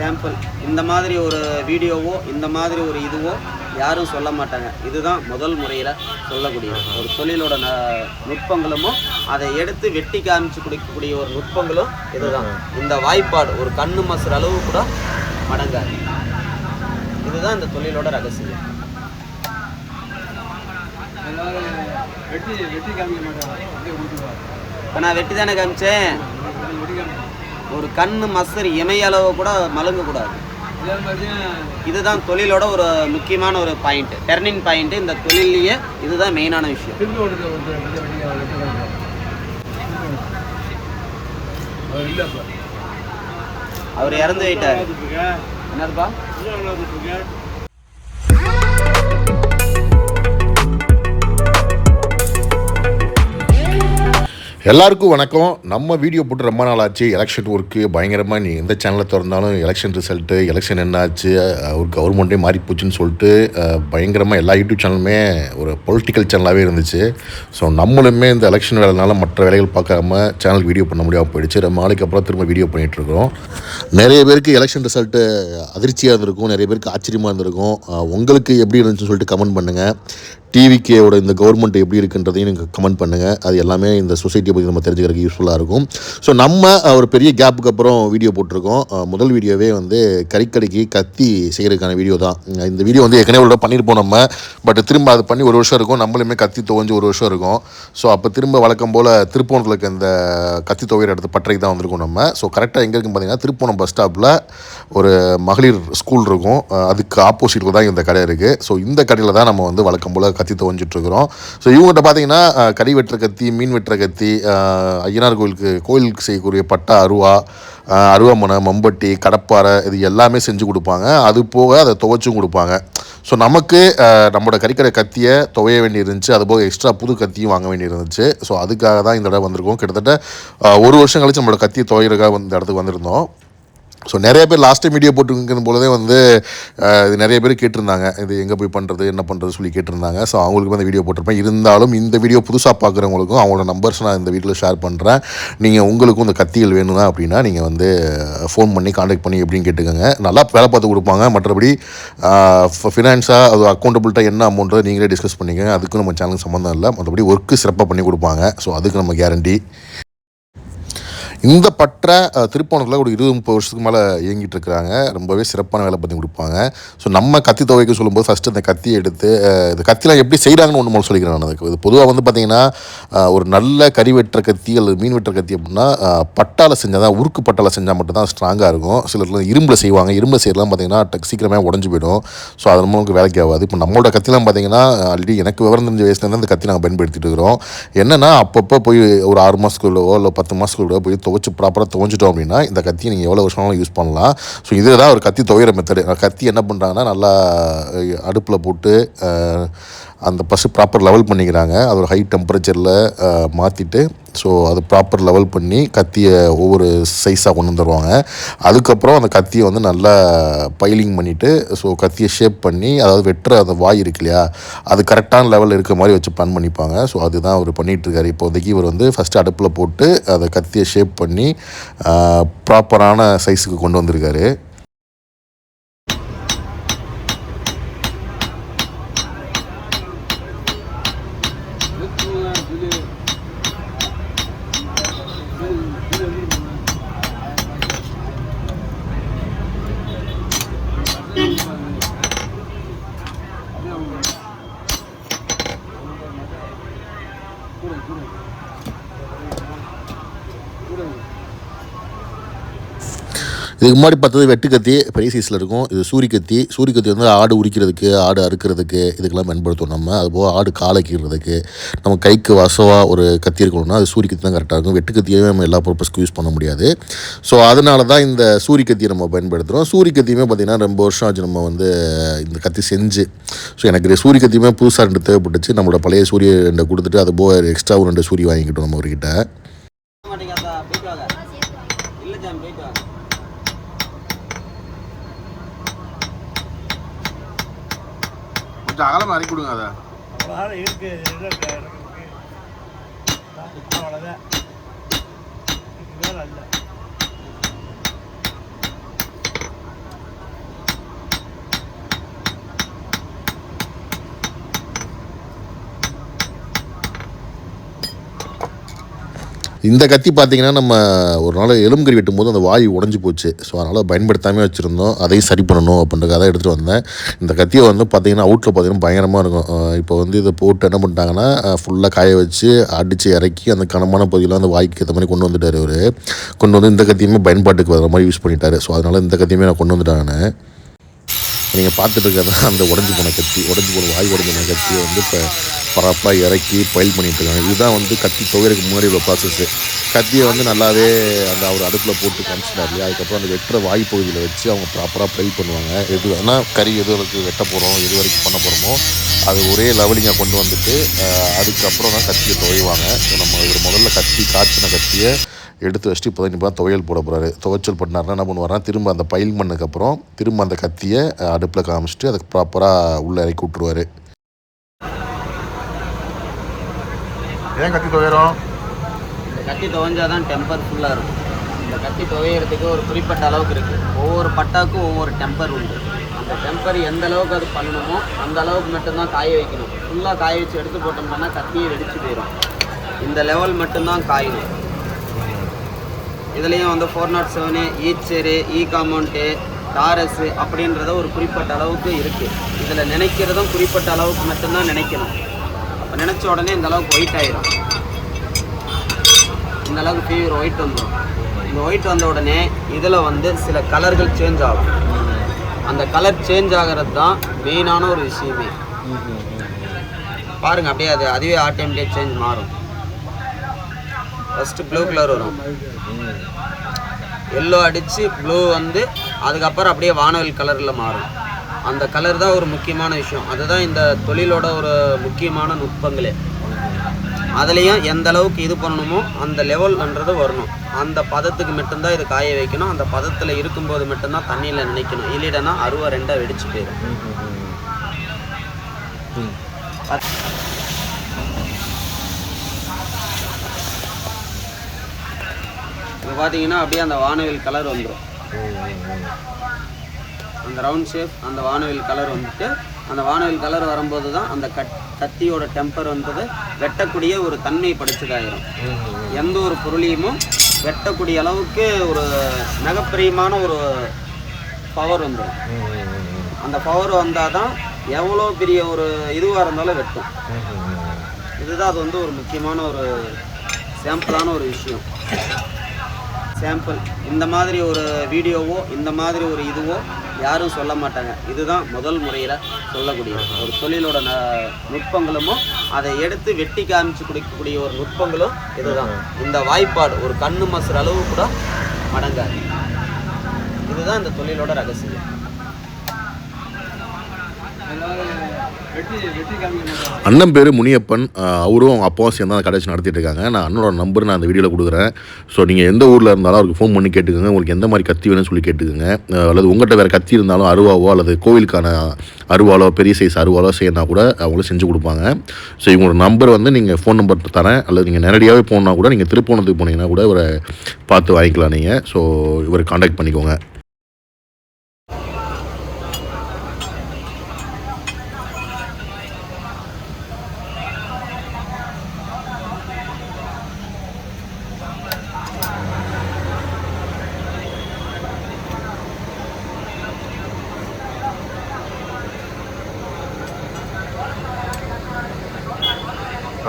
Sample இந்த மாதிரி ஒரு வீடியோவோ இந்த மாதிரி ஒரு இதுவோ யாரும் சொல்ல மாட்டாங்க. இதுதான் முதல் முறையில் சொல்லக்கூடிய ஒரு தொழிலோட நுட்பங்களும் அதை எடுத்து வெட்டி காமிச்சு கொடுக்கக்கூடிய ஒரு நுட்பங்களும் இதுதான். இந்த வாய்ப்பாடு ஒரு கண்ணு மசுற அளவு கூட மடங்காது. இதுதான் இந்த தொழிலோட ரகசியம். இப்போ நான் வெட்டி தானே காமிச்சேன். ஒரு கண்ணு மசர் இமையளவு கூட மழுங்கக்கூடாது. இதுதான் தொழிலோட ஒரு முக்கியமான ஒரு பாயிண்ட், டர்னிங் பாயிண்ட். இந்த தொழிலையே இதுதான் மெயினான விஷயம். அவர் இறந்து போயிட்டார். என்னதுப்பா? எல்லாருக்கும் வணக்கம். நம்ம வீடியோ போட்டு ரொம்ப நாள் ஆச்சு. எலெக்ஷன் ஒர்க்கு பயங்கரமாக, நீ எந்த சேனலில் திறந்தாலும் எலெக்ஷன் ரிசல்ட்டு, எலெக்ஷன் என்ன ஆச்சு, ஒரு கவர்மெண்ட்டே மாறி போச்சுன்னு சொல்லிட்டு பயங்கரமாக எல்லா யூடியூப் சேனலுமே ஒரு பொலிட்டிக்கல் சேனலாகவே இருந்துச்சு. ஸோ நம்மளுமே இந்த எலெக்ஷன் வேலைனால மற்ற வேலைகள் பார்க்காம சேனலுக்கு வீடியோ பண்ண முடியாமல் போயிடுச்சு. ரொம்ப நாளைக்கு அப்புறம் திரும்ப வீடியோ பண்ணிகிட்ருக்கோம். நிறைய பேருக்கு எலெக்ஷன் ரிசல்ட்டு அதிர்ச்சியாக இருந்திருக்கும், நிறைய பேருக்கு ஆச்சரியமாக இருந்திருக்கும். உங்களுக்கு எப்படி இருந்துச்சுன்னு சொல்லிட்டு கமெண்ட் பண்ணுங்கள். டிவிக்கேயோட இந்த கவர்மெண்ட் எப்படி இருக்குன்றதையும் நீங்கள் கமெண்ட் பண்ணுங்கள். அது எல்லாமே இந்த சொசைட்டியை பற்றி நம்ம தெரிஞ்சுக்கிறதுக்கு யூஸ்ஃபுல்லாக இருக்கும். ஸோ நம்ம ஒரு பெரிய கேப்புக்கு அப்புறம் வீடியோ போட்டிருக்கோம். முதல் வீடியோவே கறிக்கடைக்கு கத்தி செய்கிறதுக்கான வீடியோ தான். இந்த வீடியோ ஏற்கனவே பண்ணியிருப்போம் நம்ம. பட் திரும்ப அது பண்ணி ஒரு வருஷம் இருக்கும். நம்மளுமே கத்தி துவஞ்சி ஒரு வருஷம் இருக்கும். ஸோ அப்போ திரும்ப வழக்கம் போல் திருப்போணத்தில் இருக்க இந்த கத்தி துவையிற இடத்து பட்டறைக்கு தான் வந்திருக்கோம் நம்ம. ஸோ கரெக்டாக எங்கே இருக்குன்னு பார்த்தீங்கன்னா, திருப்போணம் பஸ் ஸ்டாப்பில் ஒரு மகளிர் ஸ்கூல் இருக்கும். அதுக்கு ஆப்போசிட்டில் தான் இந்த கடை இருக்குது. ஸோ இந்த கடையில் தான் நம்ம வழக்கம் போல் கத்தி துவஞ்சிட்ருக்குறோம். ஸோ இவங்ககிட்ட பார்த்தீங்கன்னா கறி வெட்டுற கத்தி, மீன் வெட்டுற கத்தி, ஐயனார் கோயிலுக்கு செய்யக்கூடிய பட்டா, அருவாமனை, மம்பட்டி, கடப்பாறை, இது எல்லாமே செஞ்சு கொடுப்பாங்க. அது போக அதை துவைச்சும் கொடுப்பாங்க. ஸோ நமக்கு நம்மளோட கறிக்கடை கத்தியை துவைய வேண்டி இருந்துச்சு. அதுபோக எக்ஸ்ட்ரா புது கத்தியும் வாங்க வேண்டி இருந்துச்சு. ஸோ அதுக்காக தான் இந்த இடம் வந்திருக்கோம். கிட்டத்தட்ட ஒரு வருஷம் கழிச்சு நம்மளோட கத்தியை துவைகிறதுக்காக இந்த இடத்துக்கு வந்திருந்தோம். ஸோ நிறைய பேர் லாஸ்ட் டைம் வீடியோ போட்டுருக்கும் போதே இது நிறைய பேர் கேட்டிருந்தாங்க, இது எங்கே போய் பண்ணுறது, என்ன பண்ணுறது சொல்லி கேட்டிருந்தாங்க. ஸோ அவங்களுக்கு அந்த வீடியோ போட்டிருப்பேன். இருந்தாலும் இந்த வீடியோ புதுசாக பார்க்குறவங்களுக்கும் அவங்களோட நம்பர்ஸ் நான் இந்த வீடியோவில் ஷேர் பண்ணுறேன். நீங்கள் உங்களுக்கும் இந்த கத்திகள் வேணும்னா அப்படின்னா நீங்கள் ஃபோன் பண்ணி காண்டாக்ட் பண்ணி எப்படின்னு கேட்டுக்கோங்க. நல்லா வேலை பார்த்து கொடுப்பாங்க. மற்றபடி ஃபினான்ஸாக அது அக்கௌண்டபிள்ட்டாக என்ன அமௌண்ட்டை நீங்களே டிஸ்கஸ் பண்ணிக்கோங்க. அதுக்கும் நம்ம சேனலுக்கு சம்மந்தம் இல்லை. மற்றபடி ஒர்க்கு சிறப்பாக பண்ணி கொடுப்பாங்க. ஸோ அதுக்கு நம்ம கேரண்டி. இந்த பட்டறை திருப்போணத்தில் ஒரு 20-30 வருஷத்துக்கு மேலே இயங்கிட்டு இருக்கிறாங்க. ரொம்பவே சிறப்பான வேலை பண்ணி கொடுப்பாங்க. ஸோ நம்ம கத்தி துவைக்க சொல்லும்போது ஃபஸ்ட்டு அந்த கத்தியை எடுத்து இந்த கத்திலாம் எப்படி செய்கிறாங்கன்னு ஒன்று சொல்லிக்கிறேன் நான். அதுக்கு இது பொதுவாக பார்த்திங்கன்னா, ஒரு நல்ல கறி வெட்டுற கத்தி அல்லது மீன் வெட்டுற கத்தி அப்படின்னா பட்டால் செஞ்சால் தான், உருக்கு பட்டால் செஞ்சால் மட்டும்தான் ஸ்ட்ராங்காக இருக்கும். சிலர்லாம் இரும்பில் செய்வாங்க. இரும்பில் செய்யலாம் பார்த்திங்கன்னா சீக்கிரமே உடஞ்சி போயிடும். ஸோ அது நம்மளுக்கு வேலைக்கு ஆகாது. இப்போ நம்மளோட கத்திலாம் பார்த்திங்கன்னா, ஆல்ரெடி எனக்கு விவரம் தெரிஞ்ச வயசுலேருந்து அந்த கத்தி நாங்கள் பயன்படுத்திட்டு இருக்கிறோம். என்னென்னா, அப்பப்போ போய் ஒரு 6 மாதத்துக்குள்ளவோ இல்லை 10 மாதத்துக்குள்ளவோ போய் ப்ராப்பராக துவஞ்சிட்டோம் அப்படின்னா இந்த கத்தியை நீங்கள் எவ்வளோ வருஷமாலும் யூஸ் பண்ணலாம். ஸோ இதில் தான் ஒரு கத்தி துவையிற மெத்தடு. கத்தி என்ன பண்ணுறாங்கன்னா, நல்லா அடுப்பில் போட்டு அந்த ப்ராப்பர் லெவல் பண்ணிக்கிறாங்க. அது ஒரு ஹை டெம்பரேச்சரில் மாற்றிட்டு, ஸோ அது ப்ராப்பர் லெவல் பண்ணி கத்தியை ஒவ்வொரு சைஸாக கொண்டு வந்துடுவாங்க. அதுக்கப்புறம் அந்த கத்தியை நல்லா பைலிங் பண்ணிவிட்டு, ஸோ கத்தியை ஷேப் பண்ணி, அதாவது வெட்டுற அந்த வாய் இருக்கு இல்லையா, அது கரெக்டான லெவலில் இருக்க மாதிரி வச்சு பிளான் பண்ணிப்பாங்க. ஸோ அதுதான் அவர் பண்ணிகிட்ருக்காரு. இப்போதைக்கு இவர் ஃபஸ்ட்டு அடுப்பில் போட்டு அதை கத்தியை ஷேப் பண்ணி ப்ராப்பரான சைஸுக்கு கொண்டு வந்திருக்காரு. இதுக்கு முன்னாடி பார்த்தது வெட்டுக்கத்தி, பெரிய சைஸில் இருக்கும். இது சூரிக்கத்தி. சூரிக்கத்தி ஆடு உரிக்கிறதுக்கு, ஆடு அறுக்கிறதுக்கு, இதுக்கெல்லாம் பயன்படுத்துவோம் நம்ம. அதுபோக ஆடு காலை கீறதுக்கு, நம்ம கைக்கு வசவாக ஒரு கத்தி இருக்கணும்னா அது சூரிக்கத்தி தான் கரெக்டாக இருக்கும். வெட்டுக்கத்தியே நம்ம எல்லா பர்பஸ்க்கும் யூஸ் பண்ண முடியாது. ஸோ அதனால தான் இந்த சூரிக்கத்தியை நம்ம பயன்படுத்துகிறோம். சூரிக்கத்தியுமே பார்த்திங்கன்னா ரொம்ப வருஷம் ஆச்சு நம்ம இந்த கத்தி செஞ்சு. ஸோ எனக்கு சூரிக்கத்தியுமே புதுசாக 2 தேவைப்பட்டுச்சு. நம்மளோட பழைய சூரிய 2 கொடுத்துட்டு அது போக எக்ஸ்ட்ரா ஒரு 2 சூரிய வாங்கிக்கிட்டோம் நம்ம அவர்கிட்ட. அகலமாக அறிக்கி கொடுங்க. அதை இருக்கு அவ்வளோதான். இந்த கத்தி பார்த்திங்கன்னா நம்ம ஒரு நாள் எலும்புக்கறி வெட்டும் போது அந்த வாய் உடஞ்சி போச்சு. ஸோ அதனால் பயன்படுத்தாமல் வச்சுருந்தோம். அதையும் சரி பண்ணணும் அப்படின்றதுக்காக தான் எடுத்துகிட்டு வந்தேன். இந்த கத்தியை வந்து பார்த்திங்கன்னா அவுட்டில் பார்த்திங்கன்னா பயங்கரமாக இருக்கும். இப்போ வந்து இதை போட்டு என்ன பண்ணிட்டாங்கன்னா ஃபுல்லாக காய வச்சு அடித்து இறக்கி அந்த கனமான பகுதியெலாம் அந்த வாய்க்கு ஏற்ற மாதிரி கொண்டு வந்துட்டார் அவர். கொண்டு வந்து இந்த கத்தியுமே பயன்பாட்டுக்கு வர மாதிரி யூஸ் பண்ணிட்டார். ஸோ அதனால் இந்த கத்தியுமே நான் கொண்டு வந்துட்டேன் நான். நீங்கள் பார்த்துட்டு இருக்கிறது அந்த உடஞ்சி போன வாய் உடஞ்சி போன கத்தியை வந்து இப்போ பரப்பாக இறக்கி பயில் பண்ணிட்டுருக்காங்க. இதுதான் வந்து கத்தி துவையறதுக்கு முன்னாடி உள்ள ப்ராசஸ்ஸு. கத்தியை வந்து நல்லாவே அந்த அவர் அடுப்பில் போட்டு காமிச்சிட்டார் இல்லையா, அதுக்கப்புறம் அந்த வெட்டுற வாய் பகுதியில் வச்சு அவங்க ப்ராப்பராக பயில் பண்ணுவாங்க. எது வேணால் கறி எது வரைக்கும் வெட்ட போகிறோம், எது வரைக்கும் பண்ண போகிறோமோ அது ஒரே லெவலிங்காக கொண்டு வந்துட்டு அதுக்கப்புறம் தான் கத்தியை துவைவாங்க. ஸோ நம்ம இவர் முதல்ல கத்தி காய்ச்சின கத்தியை எடுத்து வச்சுட்டு இப்போ தான் துவையல் போட போகிறாரு. துவைச்சல் பண்ணாருன்னா என்ன பண்ணுவாருன்னா திரும்ப அந்த பயில் பண்ணதுக்கப்புறம் திரும்ப அந்த கத்தியை அடுப்பில் காமிச்சிட்டு அதுக்கு ப்ராப்பராக உள்ளே இறக்கி விட்ருவார். ஏன் கத்தி துவையறோம்? இந்த கத்தி துவைஞ்சாதான் டெம்பர் ஃபுல்லாக இருக்கும். இந்த கத்தி துவையறதுக்கு ஒரு குறிப்பிட்ட அளவுக்கு இருக்குது. ஒவ்வொரு பட்டாவுக்கும் ஒவ்வொரு டெம்பர் உண்டு. அந்த டெம்பர் எந்த அளவுக்கு அது பண்ணணுமோ அந்த அளவுக்கு மட்டும்தான் காய வைக்கணும். ஃபுல்லாக காய வச்சு எடுத்து போட்டோம்னா கத்தியை வெடிச்சு போயிடும். இந்த லெவல் மட்டும்தான் காயணும். இதுலேயும் வந்து 407 ஈச்சரு, காம்பவுண்டு, டாரஸு அப்படின்றத ஒரு குறிப்பிட்ட அளவுக்கு இருக்குது. இதில் நினைக்கிறதும் குறிப்பிட்ட அளவுக்கு மட்டும்தான் நினைக்கணும். அப்போ நினச்ச உடனே இந்த அளவுக்கு ஒயிட் ஆகிடும். இந்த அளவுக்கு ஃபீவர் ஒயிட் வந்துடும். இந்த ஒயிட் வந்த உடனே இதில் வந்து சில கலர்கள் சேஞ்ச் ஆகும். அந்த கலர் சேஞ்ச் ஆகிறது தான் மெயினான ஒரு விஷயமே. பாருங்கள், அப்படியே அதுவே ஆட்டோமேட்டிக் சேஞ்ச் மாறும். ஃபஸ்ட்டு ப்ளூ கலர் வரும், எல்லோ அடித்து ப்ளூ வந்து அதுக்கப்புறம் அப்படியே வானவில் கலரில் மாறும். அந்த கலர் தான் ஒரு முக்கியமான விஷயம். அதுதான் இந்த தொழிலோட ஒரு முக்கியமான நுட்பங்களே. அதுலேயும் எந்த அளவுக்கு இது பண்ணணுமோ அந்த லெவல்ன்றது வரணும். அந்த பதத்துக்கு மட்டும்தான் இது காய வைக்கணும். அந்த பதத்தில் இருக்கும்போது மட்டும்தான் தண்ணியில் நினைக்கணும். இல்லைன்னா அருவா ரெண்டாக வெடிச்சு போயிடும். இப்போ பார்த்தீங்கன்னா அப்படியே அந்த வானவில் கலர் வந்துடும். அந்த ரவுண்ட் ஷேப் அந்த வானவில் கலர் வந்துட்டு அந்த வானவில் கலர் வரும்போது தான் அந்த கத்தியோட டெம்பர் வந்தது வெட்டக்கூடிய ஒரு தன்மை படைச்சதாயிரும். எந்த ஒரு பொருளையுமோ வெட்டக்கூடிய அளவுக்கு ஒரு மிகப்பெரியமான ஒரு பவர் வந்துடும். அந்த பவர் வந்தால் தான் எவ்வளோ பெரிய ஒரு இதுவாக இருந்தாலும் வெட்டும். இதுதான் அது வந்து ஒரு முக்கியமான ஒரு சாம்பிளான ஒரு விஷயம். சாம்பிள் இந்த மாதிரி ஒரு வீடியோவோ இந்த மாதிரி ஒரு இதுவோ யாரும் சொல்ல மாட்டாங்க. இதுதான் முதல் முறையில் சொல்லக்கூடிய ஒரு தொழிலோட நுட்பங்களும் அதை எடுத்து வெட்டி காமிச்சு கொடுக்கக்கூடிய ஒரு நுட்பங்களும் இதுதான். இந்த வாய்ப்பாடு ஒரு கண்ணு மசுற அளவு கூட மடங்காது. இதுதான் இந்த தொழிலோட ரகசியம். அண்ணன் பேர் முனியப்பன். அவரும் அவங்க அப்பாவும் சேர்ந்து அந்த கடைசி நடத்திட்டு இருக்காங்க. நான் அண்ணனோட நம்பர் நான் அந்த வீடியோவில் கொடுக்குறேன். ஸோ நீங்கள் எந்த ஊரில் இருந்தாலும் அவருக்கு ஃபோன் பண்ணி கேட்டுக்கோங்க. உங்களுக்கு எந்த மாதிரி கத்தி வேணும்னு சொல்லி கேட்டுக்கோங்க. அல்லது உங்கள்கிட்ட வேறு கத்தி இருந்தாலும் அருவாவோ அல்லது கோவிலுக்கான அருவாலோ பெரிய சைஸ் அருவாலோ செய்யணும் கூட அவங்களும் செஞ்சு கொடுப்பாங்க. ஸோ இவங்களோட நம்பர் வந்து நீங்கள் ஃபோன் நம்பர் தரேன். அல்லது நீங்கள் நேரடியாகவே போனால் கூட நீங்கள் திருப்போணத்துக்கு போனீங்கன்னா கூட இவரை பார்த்து வாங்கிக்கலாம் நீங்கள். ஸோ இவரை காண்டாக்ட் பண்ணிக்கோங்க.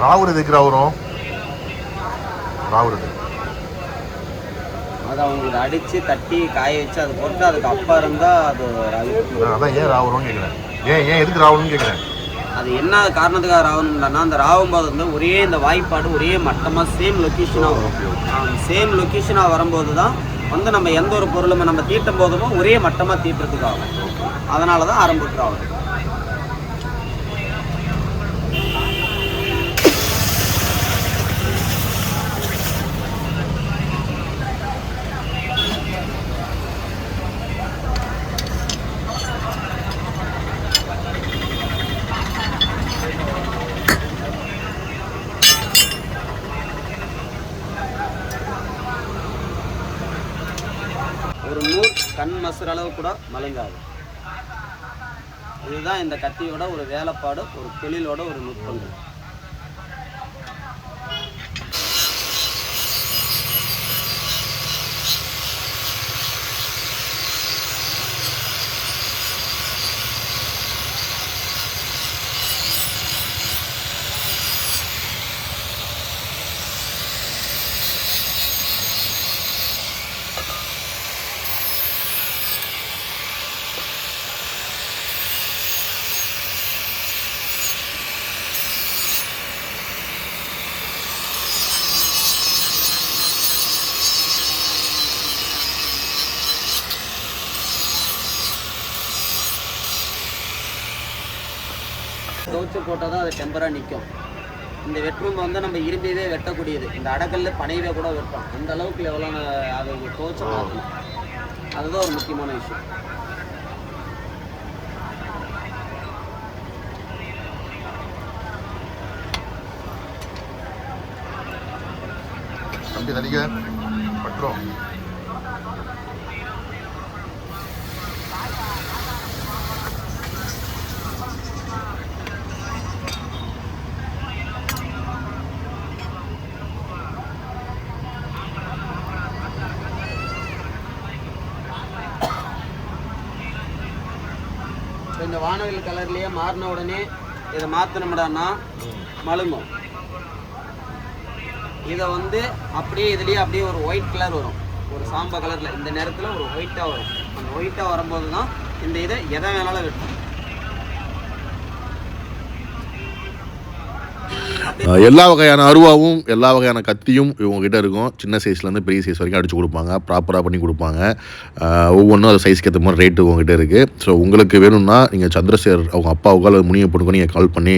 ராவுர் எதுக்கு ராவுரும்? ராவுர் அதை அவங்களுக்கு அடித்து தட்டி காய வச்சு அது போட்டு அதுக்கு அப்பா இருந்தால் அது அதான் ஏன் ராவுரும் கேட்குறேன். ஏன் எதுக்கு ராவணும்னு கேட்குறேன். அது என்ன காரணத்துக்காக ராவணும்னா அந்த ராவும்போது வந்து ஒரே இந்த வாய்ப்பாடு ஒரே மட்டமாக சேம் லொக்கேஷனாக வரும். சேம் லொக்கேஷனாக வரும்போது தான் வந்து நம்ம எந்த ஒரு பொருளுமே நம்ம தீட்டும் போதுமோ ஒரே மட்டமாக தீட்டுறதுக்கு ஆகும். அதனால தான் ஆரம்பத்தில் ஆகும். ஒரு நூல் கண் மசுற அளவு கூட மலங்காது. இதுதான் இந்த கத்தியோட ஒரு வேலைப்பாடு, ஒரு தொழிலோட ஒரு நுட்பங்கள். துவச்சு போட்டால் தான் அது டெம்பராக நிற்கும். இந்த வெட்ரூம் வந்து நம்ம இரும்பவே வெட்டக்கூடியது. இந்த அடக்கல்ல பனையவே கூட வெட்டோம். அந்த அளவுக்கு எவ்வளோ அதை துவச்சு பார்க்கணும். அதுதான் ஒரு முக்கியமான விஷயம். தம்பி தடிக்க பட்டுரும். இந்த வானவில் கலர்லேயே மாறின உடனே இதை மாற்றினோம்டான்னா மழுங்கும். இதை வந்து அப்படியே இதுலேயே அப்படியே ஒரு ஒயிட் கலர் வரும், ஒரு சாம்பா கலரில். இந்த நேரத்தில் ஒரு ஒயிட்டாக வரும். அந்த ஒயிட்டாக வரும்போது தான் இந்த இதை எதை வேணாலும் வெட்டும். எல்லா வகையான அருவாவும் எல்லா வகையான கத்தியும் இவங்ககிட்ட இருக்கும். சின்ன சைஸ்லேருந்து பெரிய சைஸ் வரைக்கும் அடித்து கொடுப்பாங்க, ப்ராப்பராக பண்ணி கொடுப்பாங்க. ஒவ்வொன்றும் அது சைஸ்க்கு ஏற்ற மாதிரி ரேட்டு உங்ககிட்ட இருக்குது. ஸோ உங்களுக்கு வேணும்னா நீங்கள் சந்திரசேகர் அவங்க அப்பாவுக்கு அல்லது முனியை பொண்ணுக்கும் நீங்கள் கால் பண்ணி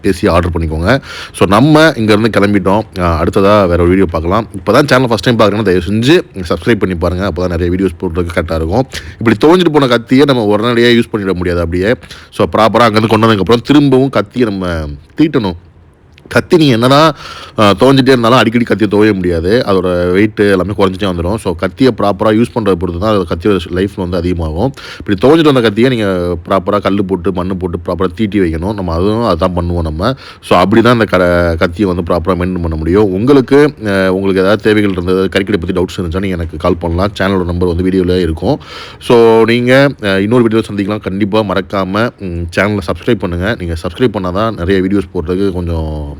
பேசி ஆர்டர் பண்ணிக்கோங்க. ஸோ நம்ம இங்கேருந்து கிளம்பிட்டோம். அடுத்ததாக வேறு ஒரு வீடியோ பார்க்கலாம். இப்போ தான் சேனல் ஃபஸ்ட் டைம் பார்க்குறேன்னா தயவு செஞ்சு சப்ஸ்கிரைப் பண்ணி பாருங்கள். அப்போ தான் நிறைய வீடியோஸ் போடுறதுக்கு கரெக்டாக இருக்கும். இப்படி தோஞ்சிட்டு போன கத்தியை நம்ம உடனடியாக யூஸ் பண்ணிட முடியாது அப்படியே. ஸோ ப்ராப்பராக அங்கேருந்து கொண்டு வந்ததுக்கப்புறம் திரும்பவும் கத்தியை நம்ம தீட்டணும். கத்தி நீங்கள் என்னன்னா துவஞ்சிட்டே இருந்தாலும் அடிக்கடி கத்தியை துவைய முடியாது. அதோட வெயிட்டு எல்லாமே குறைஞ்சிட்டே வந்துடும். ஸோ கத்தியை ப்ராப்பராக யூஸ் பண்ணுறத பொறுத்து தான் அது கத்தியோட லைஃப் வந்து அதிகமாகும். இப்படி துவஞ்சிட்டு வந்த கத்தியை நீங்கள் ப்ராப்பராக கல் போட்டு மண் போட்டு ப்ராப்பராக தீட்டி வைக்கணும். நம்ம அதுதான் பண்ணுவோம் நம்ம. ஸோ அப்படி தான் இந்த கத்தியை வந்து ப்ராப்பராக மெயின்டைன் பண்ண முடியும். உங்களுக்கு ஏதாவது தேவைகள் இருந்தது, கறிக்கடை பற்றி டவுட்ஸ் இருந்துச்சுன்னா நீங்கள் எனக்கு கால் பண்ணலாம். சேனலோட நம்பர் வந்து வீடியோவில் இருக்கும். ஸோ நீங்கள் இன்னொரு வீடியோ சந்திக்கலாம். கண்டிப்பாக மறக்காமல் சேனலை சப்ஸ்கிரைப் பண்ணுங்கள். நீங்கள் சப்ஸ்கிரைப் பண்ணால் தான் நிறைய வீடியோஸ் போடுறதுக்கு கொஞ்சம்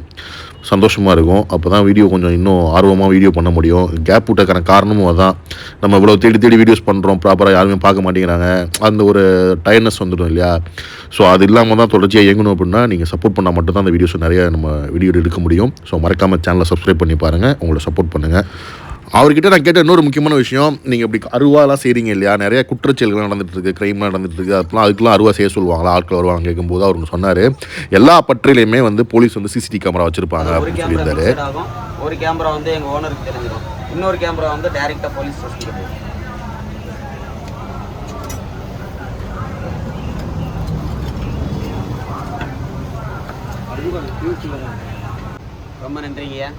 சந்தோஷமாக இருக்கும். அப்போ தான் வீடியோ கொஞ்சம் இன்னும் ஆர்வமாக வீடியோ பண்ண முடியும். கேப் விட்டக்கான காரணமும் அதுதான். நம்ம இவ்வளோ தேடி வீடியோஸ் பண்ணுறோம், ப்ராப்பராக யாருமே பார்க்க மாட்டேங்கிறாங்க. அந்த ஒரு டயர்னஸ் வந்துடும் இல்லையா? ஸோ அது இல்லாமல் தான் தொடர்ச்சியாக இயங்கணும் அப்படின்னா நீங்கள் சப்போர்ட் பண்ணால் மட்டும்தான் அந்த வீடியோஸ் நிறைய நம்ம வீடியோ எடுக்க முடியும். ஸோ மறக்காமல் சேனலை சப்ஸ்கிரைப் பண்ணி பாருங்கள். உங்களை சப்போர்ட் பண்ணுங்கள். அவர்கிட்ட நான் கேட்ட இன்னொரு முக்கியமான விஷயம், நீங்கள் இப்படி அருவாலாம் செய்கிறீங்க இல்லையா, நிறைய குற்றச்செயல்கள் நடந்துகிட்ருக்கு, க்ரைம்லாம் நடந்துகிட்ருக்கு, அதுக்கெலாம் அருவா செய்ய சொல்லுவாங்களா, ஆட்கள் வருவாங்க கேட்கும்போது அவர் சொன்னார் எல்லா பற்றிலையுமே வந்து போலீஸ் வந்து சிசிடிவி கேமரா வச்சுருப்பாங்க அப்படின்னு சொல்லியிருந்தாரு. ஒரு கேமரா வந்து எங்கள் ஓனருக்கு தெரிஞ்சிடும், இன்னொரு கேமரா வந்து டைரெக்டாக போலீஸ் ஸ்டேஷனுக்கு போகும். ரொம்ப நன்றிங்கய்யா.